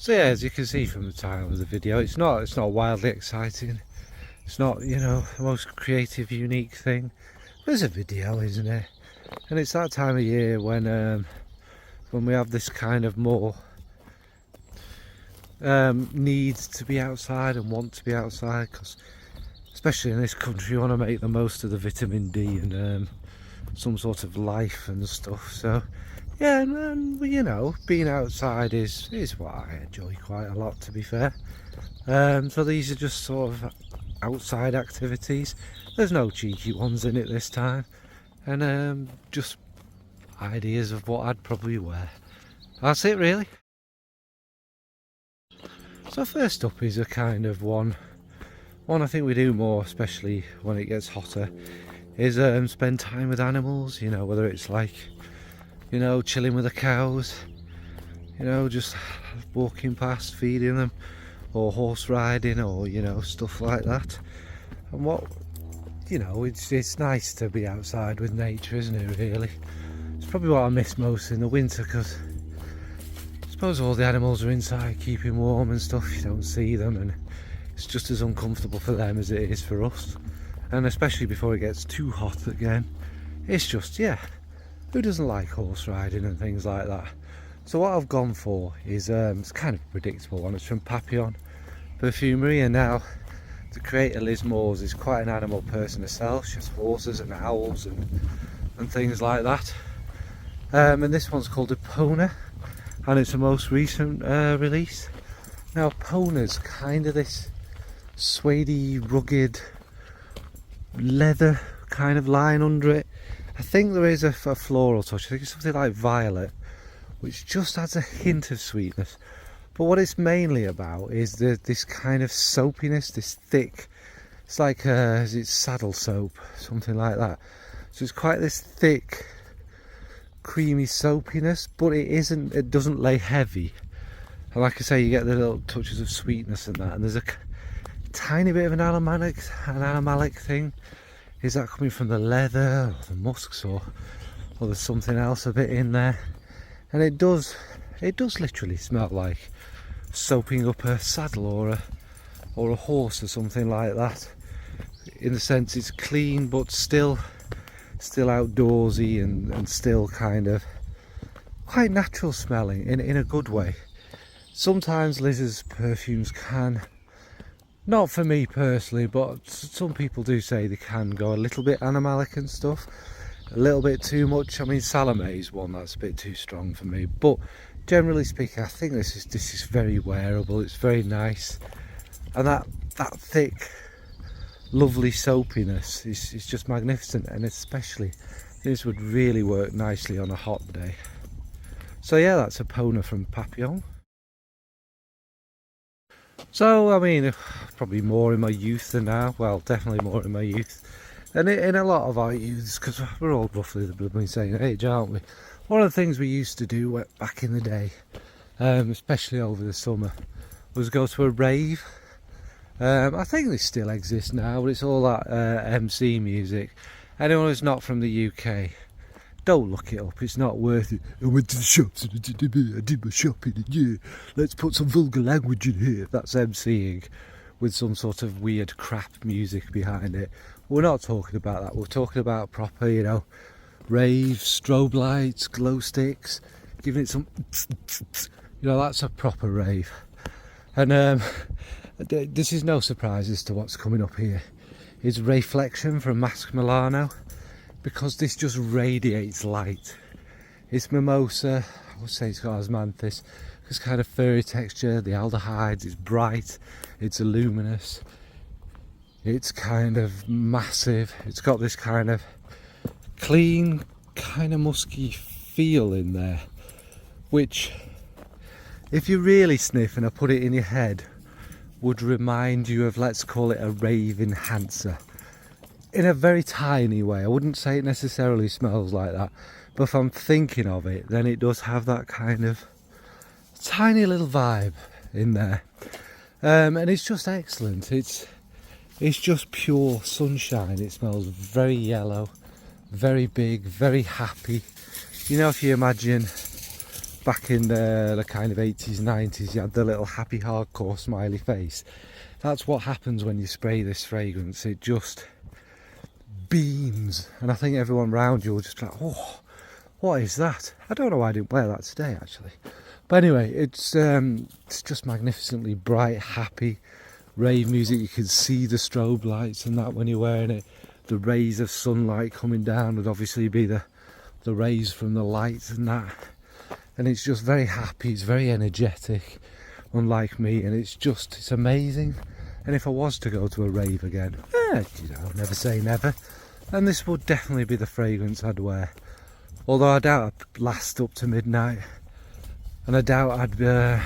So yeah, as you can see from the title of the video, it's not wildly exciting. It's not, you know, the most creative, unique thing. There's a video, isn't it? And it's that time of year when we have this kind of more need to be outside and want to be outside, because especially in this country you want to make the most of the vitamin D and some sort of life and stuff. So yeah, and you know, being outside is what I enjoy quite a lot, to be fair. So these are just sort of outside activities. There's no cheeky ones in it this time, and just ideas of what I'd probably wear. That's it really. So first up is a kind of one I think we do more, especially when it gets hotter, is spend time with animals, you know, whether it's like, you know, chilling with the cows, you know, just walking past, feeding them, or horse riding, or, you know, stuff like that. And what, you know, it's nice to be outside with nature, isn't it, really? It's probably what I miss most in the winter, because I suppose all the animals are inside keeping warm and stuff, you don't see them, and it's just as uncomfortable for them as it is for us. And especially before it gets too hot again, it's just, yeah, who doesn't like horse riding and things like that? So what I've gone for is, it's kind of a predictable one. It's from Papillon Perfumery, and now the creator Liz Moores is quite an animal person herself. She has horses and owls and things like that. And this one's called Epona, and it's the most recent release. Now Epona's kind of this suede-y, rugged leather kind of line under it. I think there is a floral touch. I think it's something like violet, which just adds a hint of sweetness. But what it's mainly about is this kind of soapiness, this thick, it's like is it saddle soap, something like that. So it's quite this thick, creamy soapiness, but it doesn't lay heavy. And like I say, you get the little touches of sweetness and that, and there's a tiny bit of an animalic thing. Is that coming from the leather or the musks, or there's something else a bit in there? And it does literally smell like soaping up a saddle or a horse or something like that. In the sense it's clean but still outdoorsy and still kind of quite natural smelling in a good way. Sometimes Liz's perfumes can, not for me personally, but some people do say they can go a little bit animalic and stuff, a little bit too much. I mean, Salome's one that's a bit too strong for me, but generally speaking, I think this is very wearable. It's very nice, and that thick, lovely soapiness is just magnificent, and especially this would really work nicely on a hot day. So yeah, that's Epona from Papillon. So, I mean, probably more in my youth than now. Well, definitely more in my youth. And in a lot of our youths, because we're all roughly the same age, aren't we? One of the things we used to do back in the day, especially over the summer, was go to a rave. I think they still exist now, but it's all that MC music. Anyone who's not from the UK, don't look it up, it's not worth it. I went to the shops and I did my shopping, and yeah, let's put some vulgar language in here. That's MCing with some sort of weird crap music behind it. We're not talking about that. We're talking about proper, you know, rave, strobe lights, glow sticks, giving it some, you know, that's a proper rave. And this is no surprise as to what's coming up here. It's Ray-flection from Masque Milano, because this just radiates light. It's mimosa, I would say it's got osmanthus, it's kind of furry texture, the aldehydes, it's bright, it's luminous, it's kind of massive, it's got this kind of clean, kind of musky feel in there, which, if you really sniff and I put it in your head, would remind you of, let's call it, a rave enhancer. In a very tiny way. I wouldn't say it necessarily smells like that, but if I'm thinking of it, then it does have that kind of tiny little vibe in there. And it's just excellent. It's just pure sunshine. It smells very yellow, very big, very happy. You know, if you imagine back in the kind of 80s, 90s, you had the little happy hardcore smiley face. That's what happens when you spray this fragrance. It just beams, and I think everyone around you will just like, oh, what is that? I don't know why I didn't wear that today actually. But anyway, it's just magnificently bright, happy rave music. You can see the strobe lights and that when you're wearing it. The rays of sunlight coming down would obviously be the rays from the lights and that. And it's just very happy, it's very energetic, unlike me, and it's amazing. And if I was to go to a rave again, you know, never say never. And this would definitely be the fragrance I'd wear. Although I doubt I'd last up to midnight. And I doubt I'd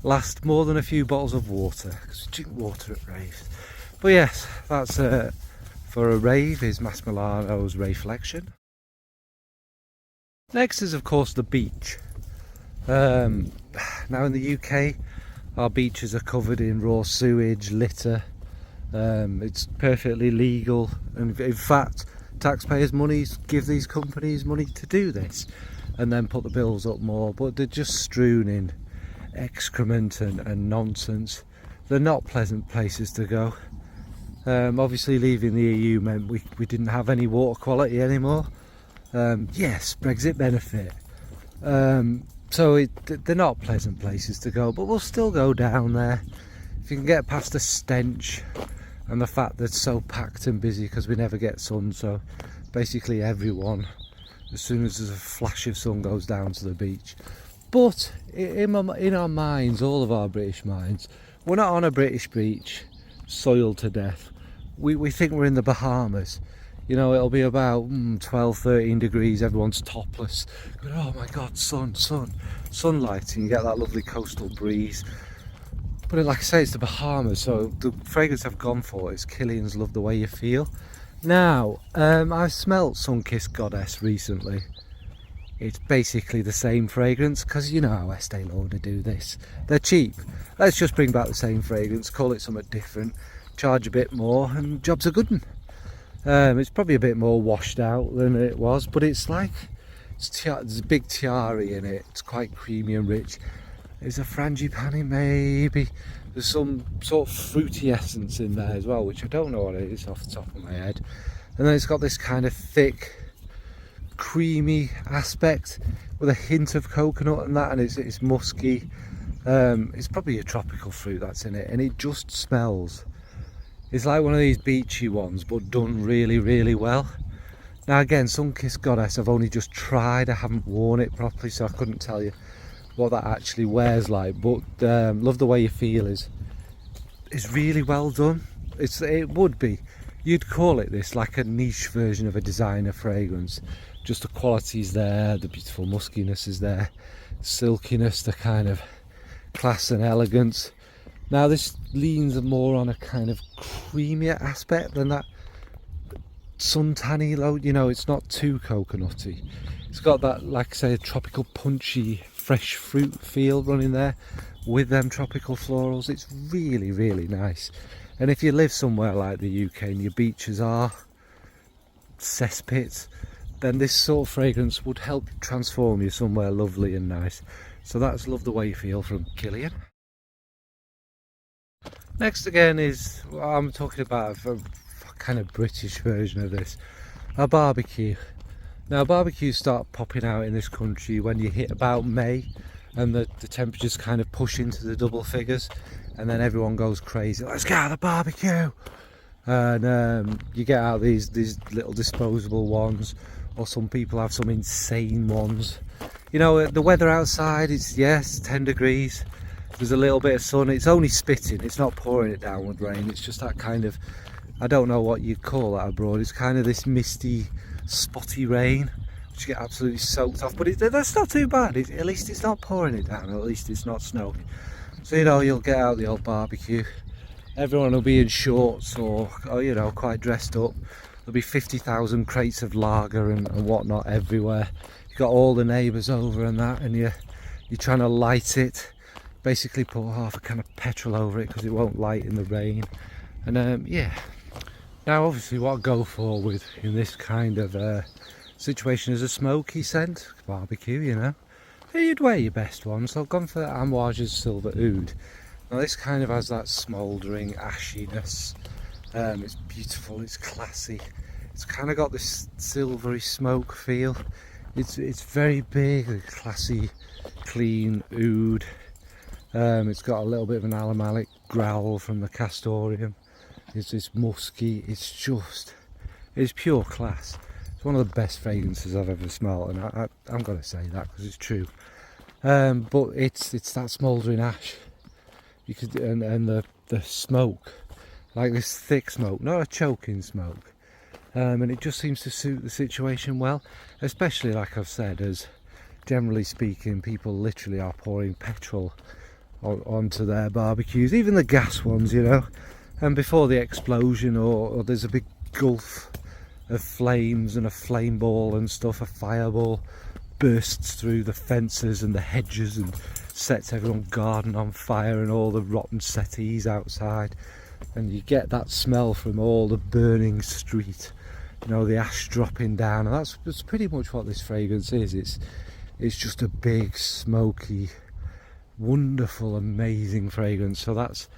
last more than a few bottles of water, because we drink water at raves. But yes, that's for a rave is Masque Milano's Ray-flection. Next is of course the beach. Now in the UK our beaches are covered in raw sewage, litter. It's perfectly legal, and in fact taxpayers' money give these companies money to do this and then put the bills up more, but they're just strewn in excrement and nonsense. They're not pleasant places to go. Obviously leaving the EU meant we didn't have any water quality anymore. Yes, Brexit benefit. So they're not pleasant places to go, but we'll still go down there. If you can get past the stench and the fact that it's so packed and busy because we never get sun, so basically everyone, as soon as there's a flash of sun, goes down to the beach. But in our minds, all of our British minds, we're not on a British beach, soiled to death. We think we're in the Bahamas. You know, it'll be about 12, 13 degrees, everyone's topless. But, oh my God, sunlight, and you get that lovely coastal breeze. But like I say, it's the Bahamas, so the fragrance I've gone for is Kilian's Love the Way You Feel. Now, I've smelt Sun-Kissed Goddess recently. It's basically the same fragrance, because you know how Estee Lauder do this. They're cheap. Let's just bring back the same fragrance, call it something different, charge a bit more, and job's a good one. It's probably a bit more washed out than it was, but it's like, there's a big tiara in it, it's quite creamy and rich. There's a frangipani maybe, there's some sort of fruity essence in there as well, which I don't know what it is off the top of my head. And then it's got this kind of thick, creamy aspect with a hint of coconut and that, and it's musky. It's probably a tropical fruit that's in it, and it just smells. It's like one of these beachy ones, but done really, really well. Now again, Sun-Kissed Goddess, I've only just tried, I haven't worn it properly, so I couldn't tell you what that actually wears like. But Love the Way You Feel is really well done. It would be, you'd call it this, like a niche version of a designer fragrance. Just the quality's there, the beautiful muskiness is there, silkiness, the kind of class and elegance. Now this leans more on a kind of creamier aspect than that suntanny load, you know, it's not too coconutty. It's got that, like I say, tropical punchy fresh fruit feel running there with them tropical florals. It's really, really nice. And if you live somewhere like the UK and your beaches are cesspits, then this sort of fragrance would help transform you somewhere lovely and nice. So that's Love the Way You Feel from Kilian. Next again is, well, I'm talking about a kind of British version of this, a barbecue. Now barbecues start popping out in this country when you hit about May and the temperatures kind of push into the double figures, and then everyone goes crazy, let's get out the barbecue. And you get out these little disposable ones, or some people have some insane ones. You know, the weather outside, it's, yes, 10 degrees. There's a little bit of sun, it's only spitting, it's not pouring it down with rain, it's just that kind of, I don't know what you'd call that abroad, it's kind of this misty, spotty rain, which you get absolutely soaked off, but that's not too bad, at least it's not pouring it down, at least it's not snowing. So, you know, you'll get out the old barbecue, everyone will be in shorts or you know, quite dressed up. There'll be 50,000 crates of lager and whatnot everywhere. You've got all the neighbours over and that, and you're trying to light it. Basically pour half a can of petrol over it because it won't light in the rain. And yeah, now obviously what I go for in this kind of situation is a smoky scent, barbecue, you know. You'd wear your best one, so I've gone for Amouage's Silver Oud. Now this kind of has that smouldering ashiness. It's beautiful, it's classy. It's kind of got this silvery smoke feel. It's very big, classy, clean oud. It's got a little bit of an alumalic growl from the castoreum. It's musky. It's pure class. It's one of the best fragrances I've ever smelled, and I'm gonna say that because it's true. But it's that smouldering ash. You could and the smoke, like this thick smoke, not a choking smoke. And it just seems to suit the situation well, especially like I've said, as generally speaking, people literally are pouring petrol onto their barbecues, even the gas ones, you know, and before the explosion or there's a big gulf of flames and a flame ball and stuff, a fireball bursts through the fences and the hedges and sets everyone's garden on fire and all the rotten settees outside, and you get that smell from all the burning street, you know, the ash dropping down, and that's pretty much what this fragrance is. It's just a big, smoky, wonderful, amazing fragrance. So that's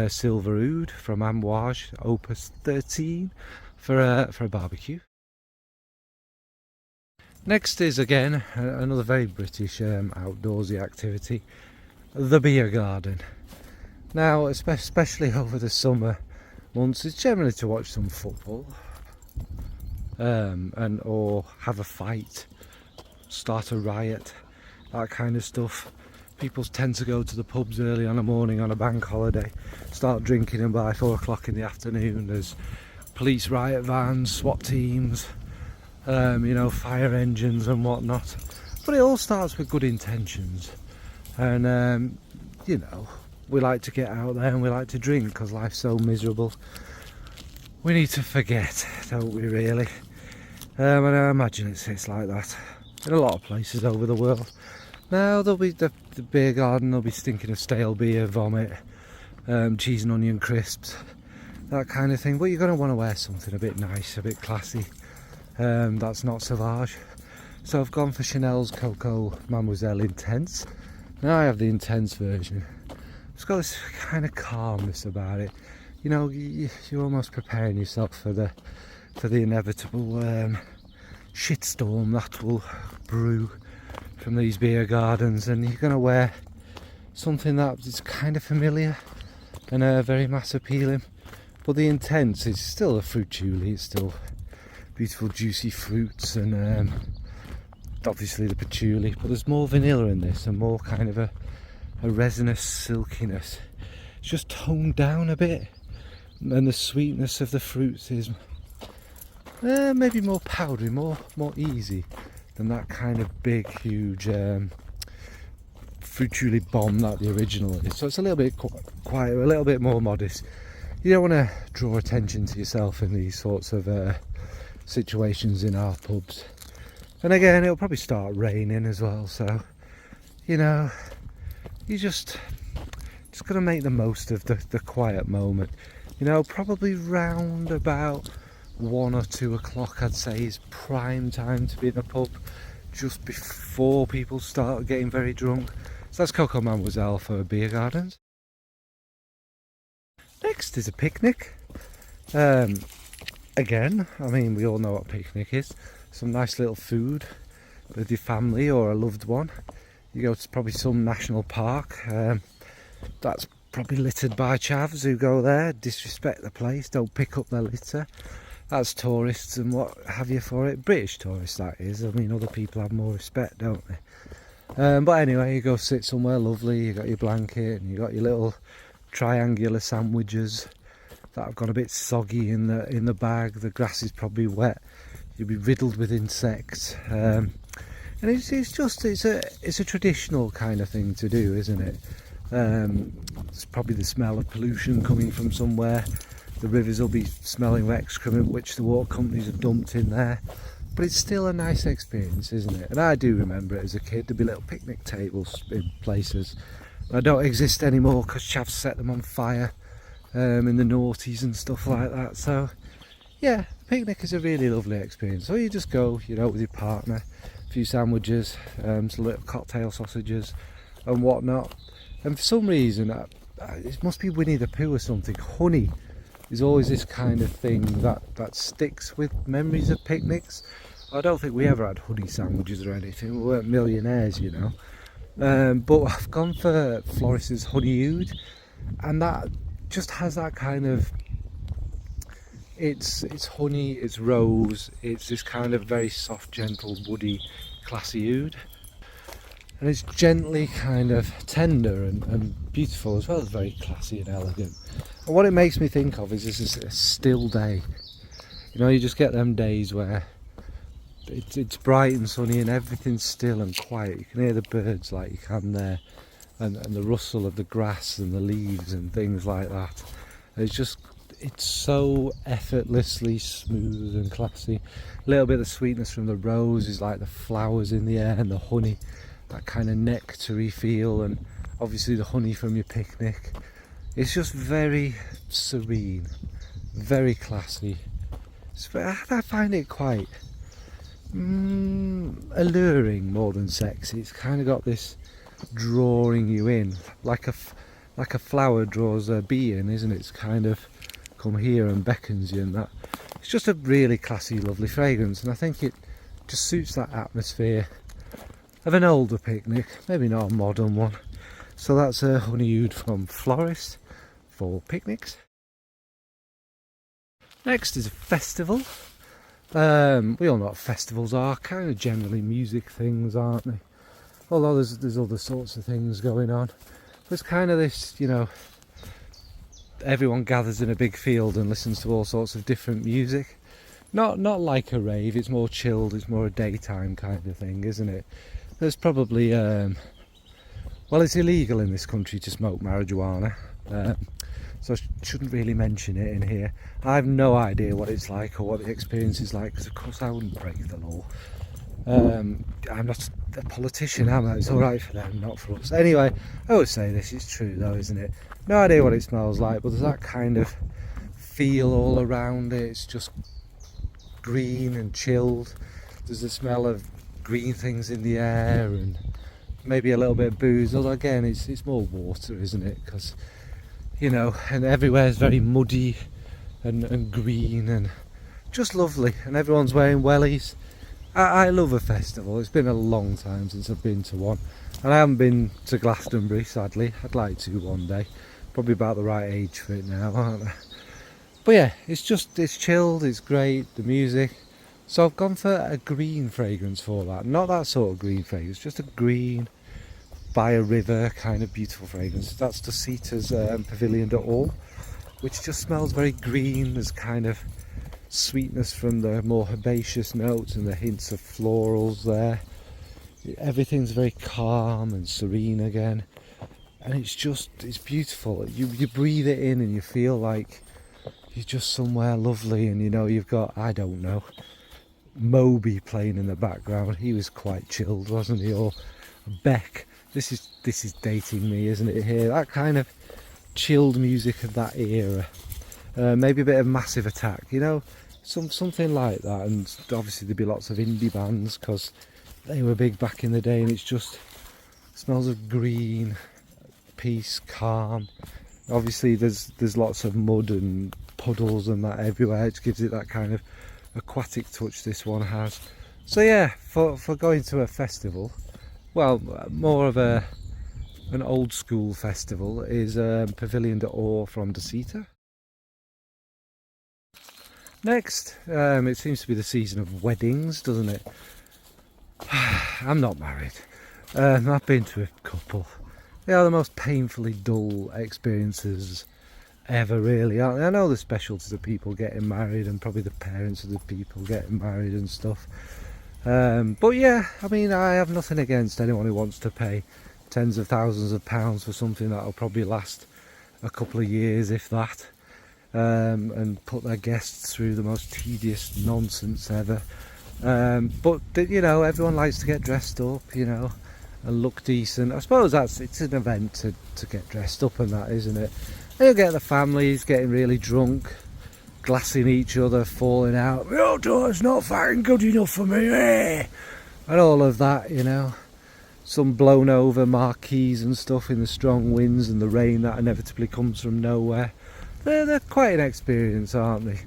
Silver Oud from Amouage, Opus 13 for a barbecue. Next is again another very British outdoorsy activity, the beer garden. Now, especially over the summer months, it's generally to watch some football, or have a fight, start a riot, that kind of stuff. People tend to go to the pubs early on a morning on a bank holiday, start drinking, and by 4 o'clock in the afternoon there's police riot vans, SWAT teams, you know, fire engines and whatnot. But it all starts with good intentions, and you know, we like to get out there and we like to drink because life's so miserable. We need to forget, don't we, really? And I imagine it's like that in a lot of places over the world. Now there'll be the beer garden, they'll be stinking of stale beer, vomit, cheese and onion crisps, that kind of thing. But you're going to want to wear something a bit nice, a bit classy, that's not Sauvage. So I've gone for Chanel's Coco Mademoiselle Intense. Now I have the Intense version. It's got this kind of calmness about it. You know, you're almost preparing yourself for the inevitable shitstorm that will brew from these beer gardens, and you're going to wear something that is kind of familiar and very mass appealing. But the Intense is still a fruit julie. It's still beautiful juicy fruits and obviously the patchouli, but there's more vanilla in this and more kind of a resinous silkiness. It's just toned down a bit, and the sweetness of the fruits is maybe more powdery, more easy than that kind of big, huge fruit julie bomb that the original is. So it's a little bit quieter, a little bit more modest. You don't want to draw attention to yourself in these sorts of situations in our pubs. And again, it'll probably start raining as well, so you know, you just got to make the most of the quiet moment. You know, probably round about 1 or 2 o'clock, I'd say, is prime time to be in a pub, just before people start getting very drunk. So that's Coco Mademoiselle for beer gardens. Next is a picnic. Again, I mean, we all know what a picnic is. Some nice little food with your family or a loved one. You go to probably some national park. That's probably littered by chavs who go there, disrespect the place, don't pick up their litter. That's tourists and what have you for it. British tourists, that is. I mean, other people have more respect, don't they? But anyway, you go sit somewhere lovely, you got your blanket and you got your little triangular sandwiches that have got a bit soggy in the bag. The grass is probably wet. You'll be riddled with insects, and it's a traditional kind of thing to do, isn't it? It's probably the smell of pollution coming from somewhere. The rivers will be smelling of excrement which the water companies have dumped in there, but it's still a nice experience, isn't it? And I do remember it as a kid. There'd be little picnic tables in places that don't exist anymore because chavs set them on fire in the noughties and stuff like that. So yeah, picnic is a really lovely experience. So you just go, you know, with your partner, few sandwiches, some little cocktail sausages and whatnot. And for some reason, it must be Winnie the Pooh or something, honey is always this kind of thing that sticks with memories of picnics. I don't think we ever had honey sandwiches or anything, we weren't millionaires, you know. But I've gone for Floris's honey oud, and that just has that kind of, it's honey, it's rose, it's this kind of very soft, gentle, woody, classy oud. And it's gently kind of tender and beautiful, as well as very classy and elegant. And what it makes me think of is this is a still day. You know, you just get them days where it's bright and sunny and everything's still and quiet. You can hear the birds like you can there, and the rustle of the grass and the leaves and things like that. And it's so effortlessly smooth and classy. A little bit of sweetness from the roses, like the flowers in the air, and the honey, that kind of nectary feel, and obviously the honey from your picnic. It's just very serene, very classy. I find it quite alluring more than sexy. It's kind of got this drawing you in, like a flower draws a bee in, isn't it? It's kind of come here and beckons you, and that. It's just a really classy, lovely fragrance, and I think it just suits that atmosphere of an older picnic, maybe not a modern one. So that's a honey oud from Floris for picnics. Next is a festival. We all know what festivals are, kind of generally music things, aren't they? Although there's other sorts of things going on. There's kind of this, you know, everyone gathers in a big field and listens to all sorts of different music. Not like a rave, it's more chilled, it's more a daytime kind of thing, isn't it? There's probably, well, it's illegal in this country to smoke marijuana, so I shouldn't really mention it in here. I have no idea what it's like or what the experience is like, because of course I wouldn't break the law. I'm not a politician, am I? It's alright for them, not for us. Anyway, I always say this, it's true though, isn't it? No idea what it smells like, but there's that kind of feel all around it. It's just green and chilled. There's the smell of green things in the air and maybe a little bit of booze, although again it's more water, isn't it? Because, you know, and everywhere is very muddy and green and just lovely, and everyone's wearing wellies. I love a festival. It's been a long time since I've been to one, and I haven't been to Glastonbury, sadly. I'd like to one day. Probably about the right age for it now, aren't I? But yeah, it's chilled, it's great, the music. So I've gone for a green fragrance for that. Not that sort of green fragrance, just a green, by a river kind of beautiful fragrance. That's Dusita's Pavillon, which just smells very green. There's kind of sweetness from the more herbaceous notes and the hints of florals there. Everything's very calm and serene again, and it's beautiful. You breathe it in and you feel like you're just somewhere lovely, and you know, you've got, I don't know, Moby playing in the background. He was quite chilled, wasn't he? Or Beck. This is dating me, isn't it, here? That kind of chilled music of that era. Maybe a bit of Massive Attack, you know, something like that. And obviously there'd be lots of indie bands because they were big back in the day, and it's just smells of green, peace, calm. Obviously there's lots of mud and puddles and that everywhere, which gives it that kind of aquatic touch this one has. So yeah, for going to a festival, well, more of an old school festival, is Pavillon from Dusita. Next, it seems to be the season of weddings, doesn't it? I'm not married. I've been to a couple. They are the most painfully dull experiences ever, really, aren't they? I know the specialties of people getting married and probably the parents of the people getting married and stuff. But yeah, I mean, I have nothing against anyone who wants to pay tens of thousands of pounds for something that'll probably last a couple of years, if that, and put their guests through the most tedious nonsense ever. But you know, everyone likes to get dressed up, you know, and look decent. I suppose it's an event to get dressed up and that, isn't it? And you'll get the families getting really drunk, glassing each other, falling out. Your daughter's not fucking good enough for me, eh? and all of that, you know. Some blown over marquees and stuff in the strong winds and the rain that inevitably comes from nowhere. They're quite an experience, aren't they?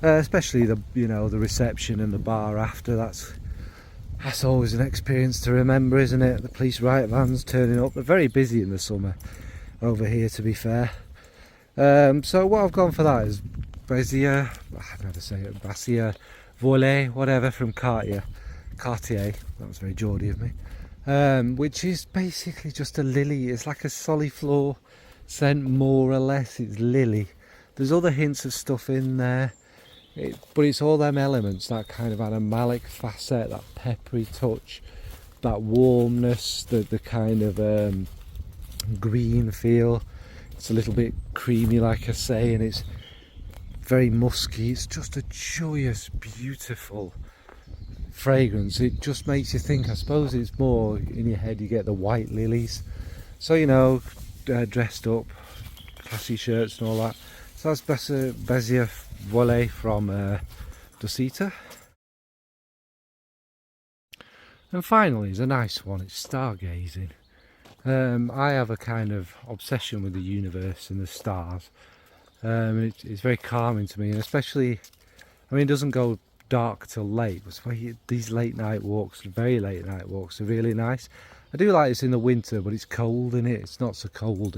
Especially the the reception and the bar after. That's always an experience to remember, isn't it? The police riot vans turning up. They're very busy in the summer over here, to be fair. So what I've gone for that is Basier, I never say it, Basier, Volè, whatever, from Cartier. That was very Geordie of me. Which is basically just a lily. It's like a soliflor scent, more or less. It's lily. There's other hints of stuff in there, but it's all them elements, that kind of animalic facet, that peppery touch, that warmness, the kind of green feel. It's a little bit creamy, like I say, and it's very musky. It's just a joyous, beautiful fragrance. It just makes you think. I suppose it's more in your head. You get the white lilies, so dressed up, classy shirts and all that. So that's Basier Volè from Dusita. And finally is a nice one. It's stargazing. I have a kind of obsession with the universe and the stars. It's very calming to me, and especially, I mean, it doesn't go dark till late, but these late night walks, very late night walks, are really nice. I do like this in the winter, but it's cold in it. It's not so cold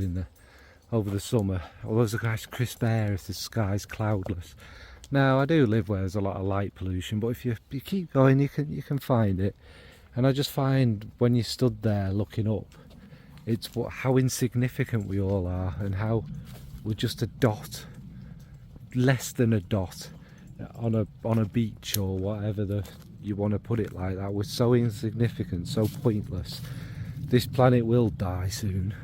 over the summer, although there's a nice crisp air if the sky's cloudless. Now I do live where there's a lot of light pollution, but if you keep going, you can find it. And I just find when you stood there looking up, it's how insignificant we all are, and how we're just a dot, less than a dot, on a beach or whatever you want to put it like that. We're so insignificant, so pointless. This planet will die soon,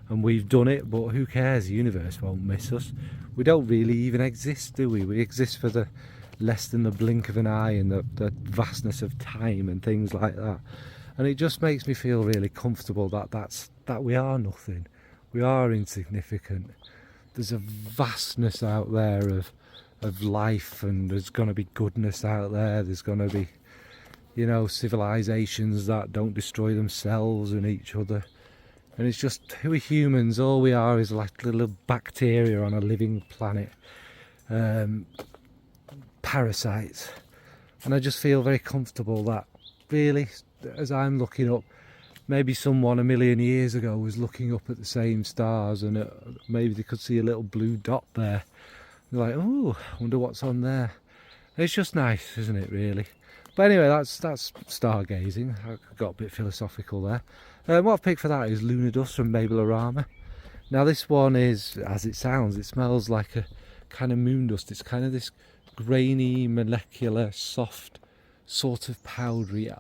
and we've done it, but who cares? The universe won't miss us. We don't really even exist, do we? We exist for the less than the blink of an eye and the vastness of time and things like that. And it just makes me feel really comfortable that we are nothing. We are insignificant. There's a vastness out there of life, and there's going to be goodness out there. There's going to be, civilizations that don't destroy themselves and each other. And it's just, who are humans? All we are is like little bacteria on a living planet, parasites. And I just feel very comfortable that, really, as I'm looking up, maybe someone a million years ago was looking up at the same stars, and maybe they could see a little blue dot there. They're like, oh, I wonder what's on there. It's just nice, isn't it, really? But anyway, that's stargazing. I got a bit philosophical there. What I've picked for that is Lunar Dust from Mabelle Rama. Now this one is, as it sounds, it smells like a kind of moon dust. It's kind of this grainy, molecular, soft, sort of powdery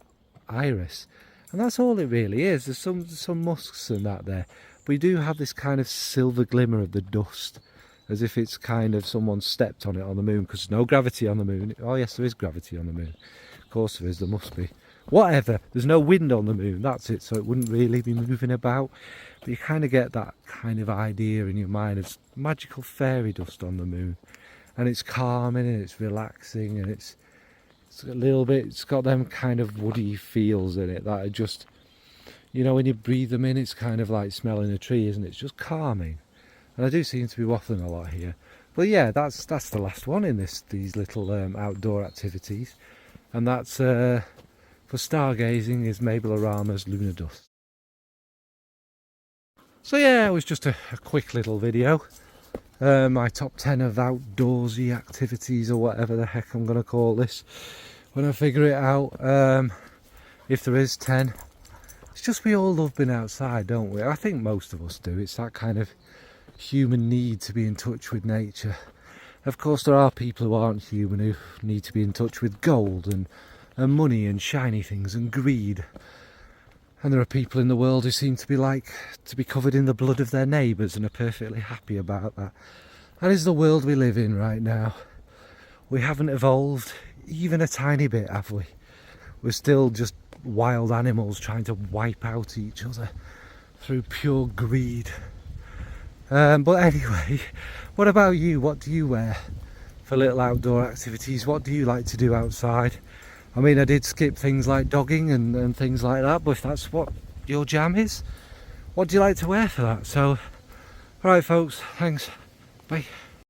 iris. And that's all it really is. There's some musks and that there. But you do have this kind of silver glimmer of the dust, as if it's kind of someone stepped on it on the moon, because there's no gravity on the moon. Oh yes, there is gravity on the moon. Of course there is, there must be. Whatever, there's no wind on the moon, that's it, so it wouldn't really be moving about. But you kind of get that kind of idea in your mind of magical fairy dust on the moon. And it's calming and it's relaxing, and it's a little bit, it's got them kind of woody feels in it that are just, when you breathe them in, it's kind of like smelling a tree, isn't it? It's just calming. And I do seem to be waffling a lot here. But yeah, that's the last one in these little outdoor activities. And that's for stargazing is Mabelle Rama's Lunar Dust. So yeah, it was just a quick little video. My top 10 of outdoorsy activities, or whatever the heck I'm going to call this when I figure it out. If there is 10. It's just we all love being outside, don't we? I think most of us do. It's that kind of human need to be in touch with nature. Of course there are people who aren't human who need to be in touch with gold and money and shiny things and greed. And there are people in the world who seem to be covered in the blood of their neighbours and are perfectly happy about that. That is the world we live in right now. We haven't evolved even a tiny bit, have we? We're still just wild animals trying to wipe out each other through pure greed. But anyway, what about you? What do you wear for little outdoor activities? What do you like to do outside? I mean, I did skip things like dogging and things like that, but if that's what your jam is, what do you like to wear for that? So, alright folks, thanks, bye.